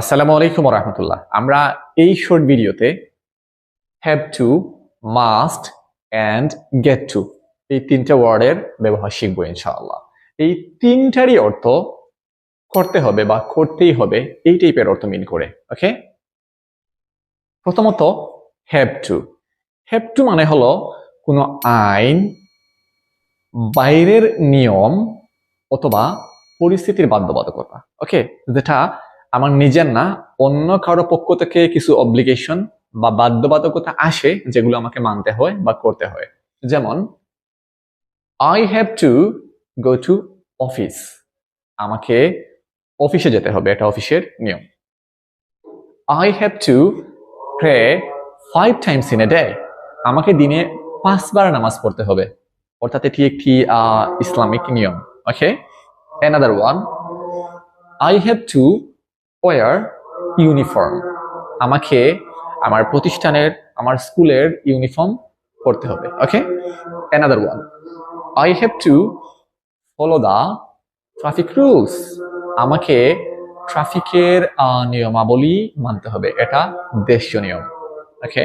আসসালামু আলাইকুম রহমতুল্লাহ। আমরা এই শর্ট ভিডিওতে have to, must and get to এই তিনটা ওয়ার্ডের ব্যবহার শিখবো ইনশাআল্লাহ। এই তিনটারই অর্থ করতে হবে বা করতেই হবে, এই টাইপের অর্থ মিন করে। ওকে, প্রথমত হ্যাভ টু। হ্যাভ টু মানে হলো কোনো আইন, বাইরের নিয়ম অথবা পরিস্থিতির বাধ্যবাধকতা। ওকে, যেটা আমার নিজের না, অন্য কারো পক্ষ থেকে কিছু অব্লিগেশন বা বাধ্যবাধকতা আসে যেগুলো আমাকে মানতে হয় বা করতে হয়। যেমন I have to go to office, আমাকে অফিসে যেতে হবে, এটা অফিসের নিয়ম। I have to pray 5 times in a day, আমাকে দিনে 5 বার নামাজ পড়তে হবে, অর্থাৎ এটি একটি ইসলামিক নিয়ম। ওকে, another one, I have to wear uniform, আমাকে আমার প্রতিষ্ঠানের, আমার স্কুলের ইউনিফর্ম পরতে হবে। ওকে, another one, I have to follow the traffic rules, আমাকে ট্রাফিকের নিয়মাবলী মানতে হবে, এটা দেশীয় নিয়ম। ওকে,